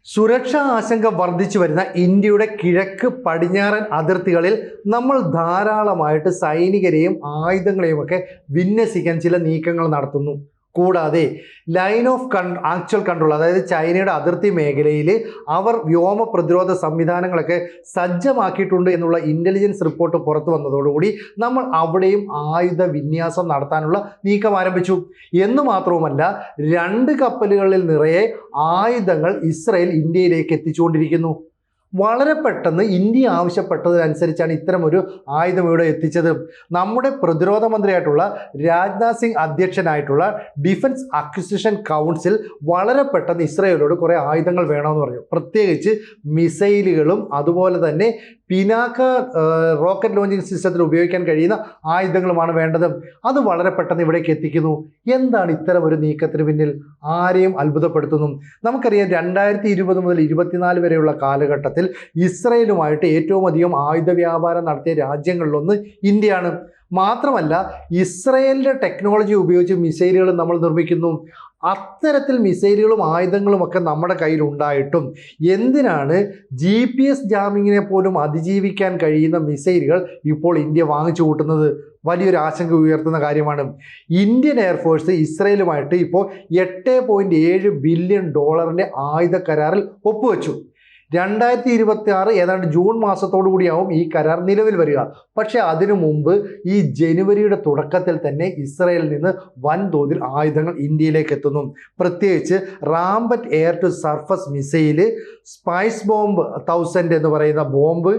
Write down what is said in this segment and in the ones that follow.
സുരക്ഷാ ആശങ്ക വർദ്ധിച്ചു വരുന്ന ഇന്ത്യയുടെ കിഴക്ക് പടിഞ്ഞാറൻ അതിർത്തികളിൽ നമ്മൾ ധാരാളമായിട്ട് സൈനികരെയും ആയുധങ്ങളെയും ഒക്കെ വിന്യസിക്കാൻ ചില നീക്കങ്ങൾ നടത്തുന്നു. കൂടാതെ ലൈൻ ഓഫ് ആക്ച്വൽ കൺട്രോൾ, അതായത് ചൈനയുടെ അതിർത്തി മേഖലയിൽ അവർ വ്യോമ പ്രതിരോധ സംവിധാനങ്ങളൊക്കെ സജ്ജമാക്കിയിട്ടുണ്ട് എന്നുള്ള ഇൻ്റലിജൻസ് റിപ്പോർട്ട് പുറത്തു വന്നതോടുകൂടി നമ്മൾ അവിടെയും ആയുധ വിന്യാസം നടത്താനുള്ള നീക്കം ആരംഭിച്ചു. എന്ന് മാത്രവുമല്ല, 2 കപ്പലുകളിൽ നിറയെ ആയുധങ്ങൾ ഇസ്രയേൽ ഇന്ത്യയിലേക്ക് എത്തിച്ചുകൊണ്ടിരിക്കുന്നു. വളരെ പെട്ടെന്ന് ഇന്ത്യ ആവശ്യപ്പെട്ടതനുസരിച്ചാണ് ഇത്തരമൊരു ആയുധം ഇവിടെ എത്തിച്ചത്. നമ്മുടെ പ്രതിരോധ മന്ത്രിയായിട്ടുള്ള രാജ്നാഥ് സിംഗ് അധ്യക്ഷനായിട്ടുള്ള ഡിഫൻസ് അക്വിസിഷൻ കൗൺസിൽ വളരെ പെട്ടെന്ന് ഇസ്രയേലിനോട് കുറേ ആയുധങ്ങൾ വേണമെന്ന് പറഞ്ഞു. പ്രത്യേകിച്ച് മിസൈലുകളും അതുപോലെ തന്നെ പിനാക്ക റോക്കറ്റ് ലോഞ്ചിങ് സിസ്റ്റത്തിൽ ഉപയോഗിക്കാൻ കഴിയുന്ന ആയുധങ്ങളുമാണ് വേണ്ടത്. അത് വളരെ പെട്ടെന്ന് ഇവിടേക്ക് എത്തിക്കുന്നു. എന്താണ് ഇത്തരം ഒരു നീക്കത്തിന് പിന്നിൽ? ആരെയും അത്ഭുതപ്പെടുത്തുന്നു. നമുക്കറിയാം, 2020 മുതൽ 24 വരെയുള്ള കാലഘട്ടത്തിൽ ഇസ്രയേലുമായിട്ട് ഏറ്റവും അധികം ആയുധ വ്യാപാരം നടത്തിയ രാജ്യങ്ങളിലൊന്ന് ഇന്ത്യയാണ്. മാത്രമല്ല, ഇസ്രയേലിൻ്റെ ടെക്നോളജി ഉപയോഗിച്ച് മിസൈലുകൾ നമ്മൾ നിർമ്മിക്കുന്നു. അത്തരത്തിൽ മിസൈലുകളും ആയുധങ്ങളും ഒക്കെ നമ്മുടെ കയ്യിൽ ഉണ്ടായിട്ടും എന്തിനാണ് GPS ജാമിങ്ങിനെ പോലും അതിജീവിക്കാൻ കഴിയുന്ന മിസൈലുകൾ ഇപ്പോൾ ഇന്ത്യ വാങ്ങിച്ചു കൂട്ടുന്നത്? വലിയൊരു ആശങ്ക ഉയർത്തുന്ന കാര്യമാണ്. ഇന്ത്യൻ എയർഫോഴ്സ് ഇസ്രയേലുമായിട്ട് ഇപ്പോൾ $8.7 ബില്യൺ ആയുധ കരാറിൽ ഒപ്പുവെച്ചു. 2026 ഏതാണ്ട് ജൂൺ മാസത്തോടു കൂടിയാവും ഈ കരാർ നിലവിൽ വരിക. പക്ഷേ അതിനു മുമ്പ് ഈ ജനുവരിയുടെ തുടക്കത്തിൽ തന്നെ ഇസ്രയേലിൽ നിന്ന് വൻതോതിൽ ആയുധങ്ങൾ ഇന്ത്യയിലേക്ക് എത്തുന്നു. പ്രത്യേകിച്ച് റാംബറ്റ് air to surface missile, spice bomb 1000 എന്ന് പറയുന്ന bomb,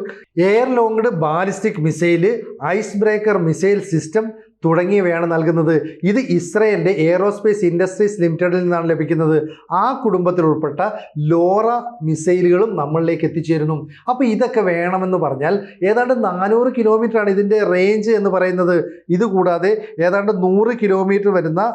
air launched ballistic missile, ice breaker missile system തുടങ്ങിയവയാണ് നൽകുന്നത്. ഇത് ഇസ്രയേലിൻ്റെ എയറോസ്പേസ് ഇൻഡസ്ട്രീസ് ലിമിറ്റഡിൽ നിന്നാണ് ലഭിക്കുന്നത്. ആ കുടുംബത്തിൽ ഉൾപ്പെട്ട ലോറ മിസൈലുകളും നമ്മളിലേക്ക് എത്തിച്ചേരുന്നു. അപ്പോൾ ഇതൊക്കെ വേണമെന്ന് പറഞ്ഞാൽ ഏതാണ്ട് 400 കിലോമീറ്ററാണ് ഇതിൻ്റെ റേഞ്ച് എന്ന് പറയുന്നത്. ഇതുകൂടാതെ ഏതാണ്ട് 100 കിലോമീറ്റർ വരുന്ന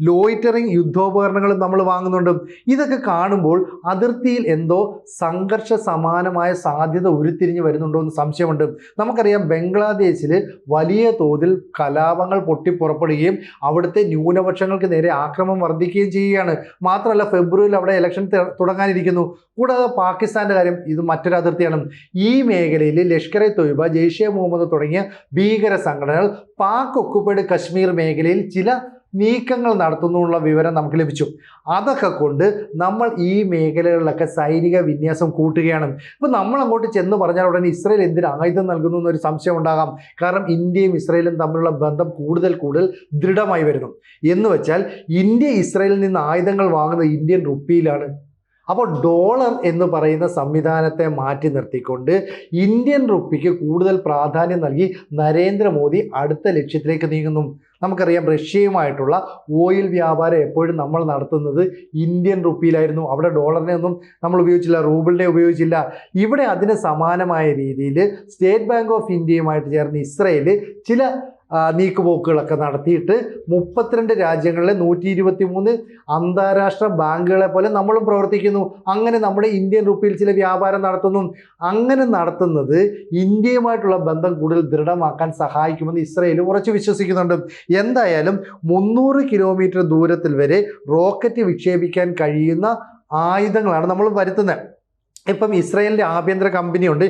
ലോയിറ്ററിംഗ് യുദ്ധോപകരണങ്ങളും നമ്മൾ വാങ്ങുന്നുണ്ട്. ഇതൊക്കെ കാണുമ്പോൾ അതിർത്തിയിൽ എന്തോ സംഘർഷ സമാനമായ സാധ്യത ഉരുത്തിരിഞ്ഞ് വരുന്നുണ്ടോ എന്ന് സംശയമുണ്ട്. നമുക്കറിയാം, ബംഗ്ലാദേശിൽ വലിയ തോതിൽ കലാപങ്ങൾ പൊട്ടിപ്പുറപ്പെടുകയും അവിടുത്തെ ന്യൂനപക്ഷങ്ങൾക്ക് നേരെ ആക്രമണം വർദ്ധിക്കുകയും ചെയ്യുകയാണ്. മാത്രമല്ല, ഫെബ്രുവരിയിൽ അവിടെ ഇലക്ഷൻ തുടങ്ങാനിരിക്കുന്നു. കൂടാതെ പാകിസ്ഥാൻ്റെ കാര്യം, ഇത് മറ്റൊരു അതിർത്തിയാണ്. ഈ മേഖലയിൽ ലഷ്കർ ഇ തൊയ്ബ, ജെയ്ഷെ മുഹമ്മദ് തുടങ്ങിയ ഭീകര സംഘടനകൾ പാക് ഒക്കുപൈഡ് കശ്മീർ മേഖലയിൽ ചില നീക്കങ്ങൾ നടത്തുന്നുള്ള വിവരം നമുക്ക് ലഭിച്ചു. അതൊക്കെ കൊണ്ട് നമ്മൾ ഈ മേഖലകളിലൊക്കെ സൈനിക വിന്യാസം കൂട്ടുകയാണ്. ഇപ്പോൾ നമ്മൾ അങ്ങോട്ട് ചെന്ന് പറഞ്ഞാൽ ഉടനെ ഇസ്രയേൽ എന്തിന് ആയുധം നൽകുന്നു എന്നൊരു സംശയം ഉണ്ടാകാം. കാരണം ഇന്ത്യയും ഇസ്രയേലും തമ്മിലുള്ള ബന്ധം കൂടുതൽ ദൃഢമായി വരുന്നു. എന്ന് വെച്ചാൽ ഇന്ത്യ ഇസ്രയേലിൽ നിന്ന് ആയുധങ്ങൾ വാങ്ങുന്നത് ഇന്ത്യൻ റുപ്പിയിലാണ്. അപ്പോൾ ഡോളർ എന്ന് പറയുന്ന സംവിധാനത്തെ മാറ്റി നിർത്തിക്കൊണ്ട് ഇന്ത്യൻ റുപ്പിക്ക് കൂടുതൽ പ്രാധാന്യം നൽകി നരേന്ദ്രമോദി അടുത്ത ലക്ഷ്യത്തിലേക്ക് നീങ്ങുന്നു. നമുക്കറിയാം, റഷ്യയുമായിട്ടുള്ള ഓയിൽ വ്യാപാരം എപ്പോഴും നമ്മൾ നടത്തുന്നത് ഇന്ത്യൻ റുപ്പിയിലായിരുന്നു. അവിടെ ഡോളറിനെ ഒന്നും നമ്മൾ ഉപയോഗിച്ചില്ല, റൂബിളിനെ ഉപയോഗിച്ചില്ല. ഇവിടെ അതിന് സമാനമായ രീതിയിൽ സ്റ്റേറ്റ് ബാങ്ക് ഓഫ് ഇന്ത്യയുമായിട്ട് ചേർന്ന് ഇസ്രയേൽ ചില നീക്കുപോക്കുകളൊക്കെ നടത്തിയിട്ട് 32 രാജ്യങ്ങളിലെ 123 അന്താരാഷ്ട്ര ബാങ്കുകളെ പോലെ നമ്മളും പ്രവർത്തിക്കുന്നു. അങ്ങനെ നമ്മുടെ ഇന്ത്യൻ റുപ്പിയിൽ ചില വ്യാപാരം നടത്തുന്നു. അങ്ങനെ നടത്തുന്നത് ഇന്ത്യയുമായിട്ടുള്ള ബന്ധം കൂടുതൽ ദൃഢമാക്കാൻ സഹായിക്കുമെന്ന് ഇസ്രയേൽ ഉറച്ചു വിശ്വസിക്കുന്നുണ്ട്. എന്തായാലും 300 കിലോമീറ്റർ ദൂരത്തിൽ വരെ റോക്കറ്റ് വിക്ഷേപിക്കാൻ കഴിയുന്ന ആയുധങ്ങളാണ് നമ്മൾ വരുത്തുന്നത്. ഇപ്പം ഇസ്രയേലിൻ്റെ ആഭ്യന്തര കമ്പനിയുണ്ട്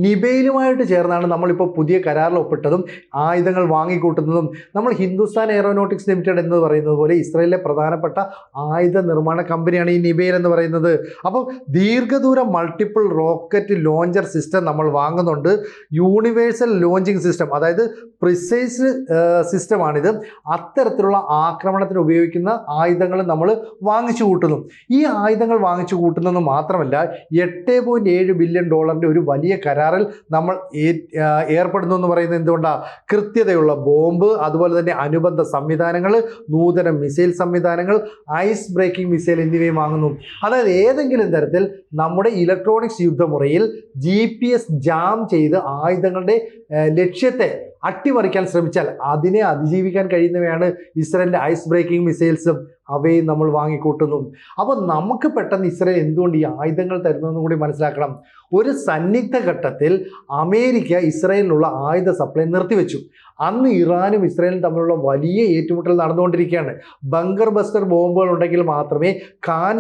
നിബെയിലുമായിട്ട് ചേർന്നാണ് നമ്മളിപ്പോൾ പുതിയ കരാറിൽ ഒപ്പിട്ടതും ആയുധങ്ങൾ വാങ്ങിക്കൂട്ടുന്നതും. നമ്മൾ ഹിന്ദുസ്ഥാൻ എയറോനോട്ടിക്സ് ലിമിറ്റഡ് എന്ന് പറയുന്നത് പോലെ ഇസ്രയേലിലെ പ്രധാനപ്പെട്ട ആയുധ നിർമ്മാണ കമ്പനിയാണ് ഈ നിബെയിൽ എന്ന് പറയുന്നത്. അപ്പോൾ ദീർഘദൂര മൾട്ടിപ്പിൾ റോക്കറ്റ് ലോഞ്ചർ സിസ്റ്റം നമ്മൾ വാങ്ങുന്നുണ്ട്. യൂണിവേഴ്സൽ ലോഞ്ചിങ് സിസ്റ്റം, അതായത് പ്രിസൈസ് സിസ്റ്റമാണിത്. അത്തരത്തിലുള്ള ആക്രമണത്തിന് ഉപയോഗിക്കുന്ന ആയുധങ്ങൾ നമ്മൾ വാങ്ങിച്ചു കൂട്ടുന്നു. ഈ ആയുധങ്ങൾ വാങ്ങിച്ചു കൂട്ടുന്നത് മാത്രമല്ല, $8.7 ബില്യൺ ഒരു വലിയ കരാറിൽ നമ്മൾ ഏർപ്പെടുന്നു എന്ന് പറയുന്നത് എന്തുകൊണ്ടാണ്? കൃത്യതയുള്ള ബോംബ്, അതുപോലെ തന്നെ അനുബന്ധ സംവിധാനങ്ങൾ, നൂതന മിസൈൽ സംവിധാനങ്ങൾ, ഐസ് ബ്രേക്കിംഗ് മിസൈൽ എന്നിവയും വാങ്ങുന്നു. അതായത് ഏതെങ്കിലും തരത്തിൽ നമ്മുടെ ഇലക്ട്രോണിക്സ് യുദ്ധമുറയിൽ GPS ജാം ചെയ്ത് ആയുധങ്ങളുടെ ലക്ഷ്യത്തെ അട്ടിമറിക്കാൻ ശ്രമിച്ചാൽ അതിനെ അതിജീവിക്കാൻ കഴിയുന്നവയാണ് ഇസ്രായേലിൻ്റെ ഐസ് ബ്രേക്കിംഗ് മിസൈൽസും അവയും നമ്മൾ വാങ്ങിക്കൂട്ടുന്നു. അപ്പോൾ നമുക്ക് പെട്ടെന്ന് ഇസ്രായേൽ എന്തുകൊണ്ട് ഈ ആയുധങ്ങൾ തരുന്നതെന്ന് കൂടി മനസ്സിലാക്കണം. ഒരു സന്നിഗ്ധ ഘട്ടത്തിൽ അമേരിക്ക ഇസ്രായേലിനുള്ള ആയുധ സപ്ലൈ നിർത്തിവെച്ചു. അന്ന് ഇറാനും ഇസ്രായേലും തമ്മിലുള്ള വലിയ ഏറ്റുമുട്ടൽ നടന്നുകൊണ്ടിരിക്കുകയാണ്. ബങ്കർ ബസ്റ്റർ ബോംബുകൾ ഉണ്ടെങ്കിൽ മാത്രമേ ഖാൻ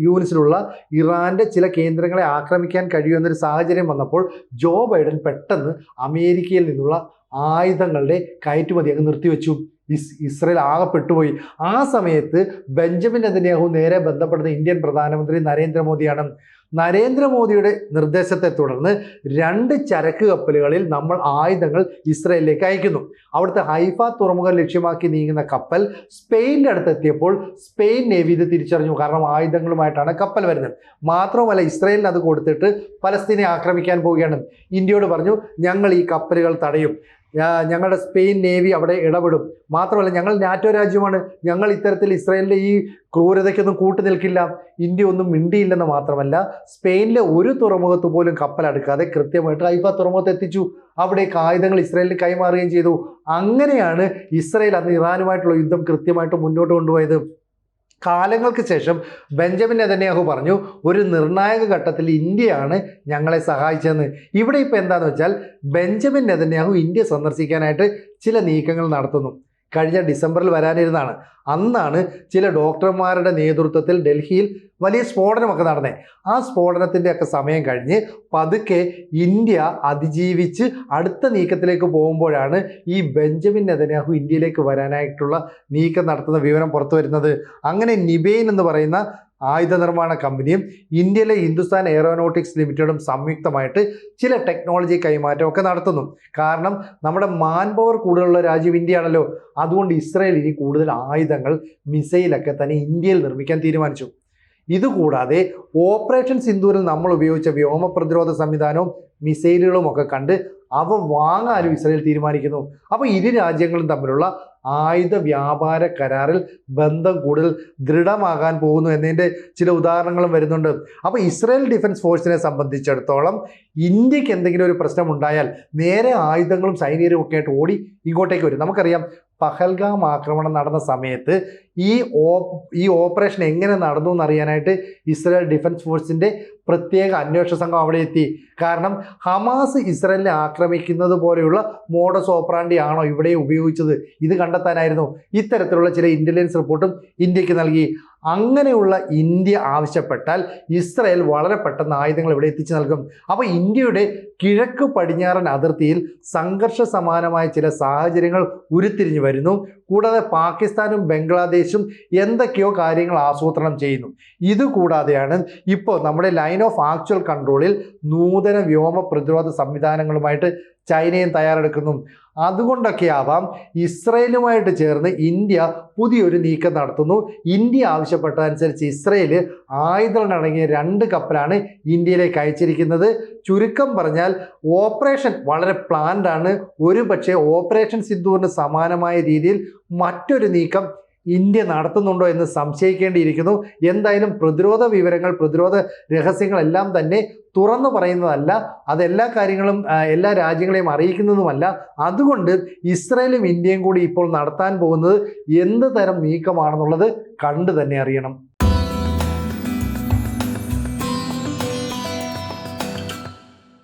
യൂണിസിലുള്ള ഇറാൻ്റെ ചില കേന്ദ്രങ്ങളെ ആക്രമിക്കാൻ കഴിയൂ എന്നൊരു സാഹചര്യം വന്നപ്പോൾ ജോ ബൈഡൻ പെട്ടെന്ന് അമേരിക്കയിൽ നിന്നുള്ള ആയുധങ്ങളുടെ കയറ്റുമതി അങ്ങ് നിർത്തിവെച്ചു. ഇസ്രായേൽ ആകെ പെട്ടുപോയി. ആ സമയത്ത് ബെഞ്ചമിൻ നെതന്യാഹു നേരെ ബന്ധപ്പെടുന്ന ഇന്ത്യൻ പ്രധാനമന്ത്രി നരേന്ദ്രമോദിയാണ്. നരേന്ദ്രമോദിയുടെ നിർദ്ദേശത്തെ തുടർന്ന് 2 ചരക്ക് കപ്പലുകളിൽ നമ്മൾ ആയുധങ്ങൾ ഇസ്രായേലിലേക്ക് അയക്കുന്നു. അവിടുത്തെ ഹൈഫ തുറമുഖം ലക്ഷ്യമാക്കി നീങ്ങുന്ന കപ്പൽ സ്പെയിനിൻ്റെ അടുത്തെത്തിയപ്പോൾ സ്പെയിൻ നേവി ഇത് തിരിച്ചറിഞ്ഞു. കാരണം ആയുധങ്ങളുമായിട്ടാണ് കപ്പൽ വരുന്നത്. മാത്രമല്ല ഇസ്രായേലിന് അത് കൊടുത്തിട്ട് പലസ്തീനെ ആക്രമിക്കാൻ പോവുകയാണ്. ഇന്ത്യയോട് പറഞ്ഞു, ഞങ്ങൾ ഈ കപ്പലുകൾ തടയും, ഞങ്ങളുടെ സ്പെയിൻ നേവി അവിടെ ഇടപെടും. മാത്രമല്ല ഞങ്ങൾ നാറ്റോ രാജ്യമാണ്, ഞങ്ങൾ ഇത്തരത്തിൽ ഇസ്രായേലിൻ്റെ ഈ ക്രൂരതയ്ക്കൊന്നും കൂട്ടുനിൽക്കില്ല. ഇന്ത്യ ഒന്നും മിണ്ടിയില്ലെന്ന് മാത്രമല്ല സ്പെയിനിലെ ഒരു തുറമുഖത്ത് പോലും കപ്പലെടുക്കാതെ കൃത്യമായിട്ട് ഹൈഫ തുറമുഖത്ത് എത്തിച്ചു. അവിടേക്ക് ആയുധങ്ങൾ ഇസ്രായേലിന് കൈമാറുകയും ചെയ്തു. അങ്ങനെയാണ് ഇസ്രായേൽ അന്ന് ഇറാനുമായിട്ടുള്ള യുദ്ധം കൃത്യമായിട്ട് മുന്നോട്ട് കൊണ്ടുപോയത്. കാലങ്ങൾക്ക് ശേഷം ബെഞ്ചമിൻ നെതന്യാഹു പറഞ്ഞു, ഒരു നിർണായക ഘട്ടത്തിൽ ഇന്ത്യയാണ് ഞങ്ങളെ സഹായിച്ചതെന്ന്. ഇവിടെ ഇപ്പോൾ എന്താണെന്ന് വെച്ചാൽ ബെഞ്ചമിൻ നെതന്യാഹു ഇന്ത്യ സന്ദർശിക്കാനായിട്ട് ചില നീക്കങ്ങൾ നടത്തുന്നു. കഴിഞ്ഞ ഡിസംബറിൽ വരാനിരുന്നതാണ്. അന്നാണ് ചില ഡോക്ടർമാരുടെ നേതൃത്വത്തിൽ ഡൽഹിയിൽ വലിയ സ്ഫോടനമൊക്കെ നടന്നേ. ആ സ്ഫോടനത്തിൻ്റെയൊക്കെ സമയം കഴിഞ്ഞ് പതുക്കെ ഇന്ത്യ അതിജീവിച്ച് അടുത്ത നീക്കത്തിലേക്ക് പോകുമ്പോഴാണ് ഈ ബെഞ്ചമിൻ നെതന്യാഹു ഇന്ത്യയിലേക്ക് വരാനായിട്ടുള്ള നീക്കം നടത്തുന്ന വിവരം പുറത്തു വരുന്നത്. അങ്ങനെ നിബെയിൻ എന്ന് പറയുന്ന ആയുധ നിർമ്മാണ കമ്പനിയും ഇന്ത്യയിലെ ഹിന്ദുസ്ഥാൻ എയറോനോട്ടിക്സ് ലിമിറ്റഡും സംയുക്തമായിട്ട് ചില ടെക്നോളജി കൈമാറ്റമൊക്കെ നടത്തുന്നു. കാരണം നമ്മുടെ മാൻ പവർ കൂടുതലുള്ള രാജ്യം ഇന്ത്യയാണല്ലോ. അതുകൊണ്ട് ഇസ്രായേൽ ഇനി കൂടുതൽ ആയുധങ്ങൾ, മിസൈലൊക്കെ തന്നെ ഇന്ത്യയിൽ നിർമ്മിക്കാൻ തീരുമാനിച്ചു. ഇതുകൂടാതെ ഓപ്പറേഷൻ സിന്ദൂരിൽ നമ്മൾ ഉപയോഗിച്ച വ്യോമ പ്രതിരോധ സംവിധാനവും മിസൈലുകളും ഒക്കെ കണ്ട് അവ വാങ്ങാനും ഇസ്രായേൽ തീരുമാനിക്കുന്നു. അപ്പോൾ ഇരു രാജ്യങ്ങളും തമ്മിലുള്ള ആയുധ വ്യാപാര കരാറിൽ ബന്ധം കൂടുതൽ ദൃഢമാകാൻ പോകുന്നു എന്നതിൻ്റെ ചില ഉദാഹരണങ്ങളും വരുന്നുണ്ട്. അപ്പോൾ ഇസ്രായേൽ ഡിഫൻസ് ഫോഴ്സിനെ സംബന്ധിച്ചിടത്തോളം ഇന്ത്യക്ക് എന്തെങ്കിലും ഒരു പ്രശ്നം ഉണ്ടായാൽ നേരെ ആയുധങ്ങളും സൈനികരും ഒക്കെ ആയിട്ട് ഓടി ഇങ്ങോട്ടേക്ക് വരും. നമുക്കറിയാം പഹൽഗാം ആക്രമണം നടന്ന സമയത്ത് ഈ ഓപ്പറേഷൻ എങ്ങനെ നടന്നു എന്നറിയാനായിട്ട് ഇസ്രായേൽ ഡിഫൻസ് ഫോഴ്സിൻ്റെ പ്രത്യേക അന്വേഷണ സംഘം അവിടെ എത്തി. കാരണം ഹമാസ് ഇസ്രായേലിനെ ആക്രമിക്കുന്നത് പോലെയുള്ള മോഡസ് ഓപ്പറാൻഡി ആണോ ഇവിടെ ഉപയോഗിച്ചത്, ഇത് കണ്ടെത്താനായിരുന്നു. ഇത്തരത്തിലുള്ള ചില ഇൻ്റലിജൻസ് റിപ്പോർട്ടും ഇന്ത്യക്ക് നൽകി. അങ്ങനെയുള്ള ഇന്ത്യ ആവശ്യപ്പെട്ടാൽ ഇസ്രായേൽ വളരെ പെട്ടെന്ന് ആയുധങ്ങൾ ഇവിടെ എത്തിച്ചു നൽകും. അപ്പോൾ ഇന്ത്യയുടെ കിഴക്ക് പടിഞ്ഞാറൻ അതിർത്തിയിൽ സംഘർഷ സമാനമായ ചില സാഹചര്യങ്ങൾ ഉരുത്തിരിഞ്ഞു വരുന്നു. കൂടാതെ പാകിസ്ഥാനും ബംഗ്ലാദേശും എന്തൊക്കെയോ കാര്യങ്ങൾ ആസൂത്രണം ചെയ്യുന്നു. ഇതുകൂടാതെയാണ് ഇപ്പോൾ നമ്മുടെ ലൈൻ ഓഫ് ആക്ച്വൽ കൺട്രോളിൽ നൂതന വ്യോമ പ്രതിരോധ സംവിധാനങ്ങളുമായിട്ട് ചൈനയും തയ്യാറെടുക്കുന്നു. അതുകൊണ്ടൊക്കെയാവാം ഇസ്രായേലുമായിട്ട് ചേർന്ന് ഇന്ത്യ പുതിയൊരു നീക്കം നടത്തുന്നു. ഇന്ത്യ ആവശ്യപ്പെട്ടതനുസരിച്ച് ഇസ്രായേൽ ആയുധങ്ങളടങ്ങിയ 2 കപ്പലാണ് ഇന്ത്യയിലേക്ക് അയച്ചിരിക്കുന്നത്. ചുരുക്കം പറഞ്ഞാൽ ഓപ്പറേഷൻ വളരെ പ്ലാൻഡ് ആണ്. ഒരു പക്ഷേ ഓപ്പറേഷൻ സിന്ദൂറിന് സമാനമായ രീതിയിൽ മറ്റൊരു നീക്കം ഇന്ത്യ നടത്തുന്നുണ്ടോ എന്ന് സംശയിക്കേണ്ടിയിരിക്കുന്നു. എന്തായാലും പ്രതിരോധ വിവരങ്ങൾ, പ്രതിരോധ രഹസ്യങ്ങളെല്ലാം തന്നെ തുറന്നു പറയുന്നതല്ല, അതെല്ലാ കാര്യങ്ങളും എല്ലാ രാജ്യങ്ങളെയും അറിയിക്കുന്നതുമല്ല. അതുകൊണ്ട് ഇസ്രായേലും ഇന്ത്യയും കൂടി ഇപ്പോൾ നടത്താൻ പോകുന്നത് എന്ത് തരം നീക്കമാണെന്നുള്ളത് കണ്ടു തന്നെ അറിയണം.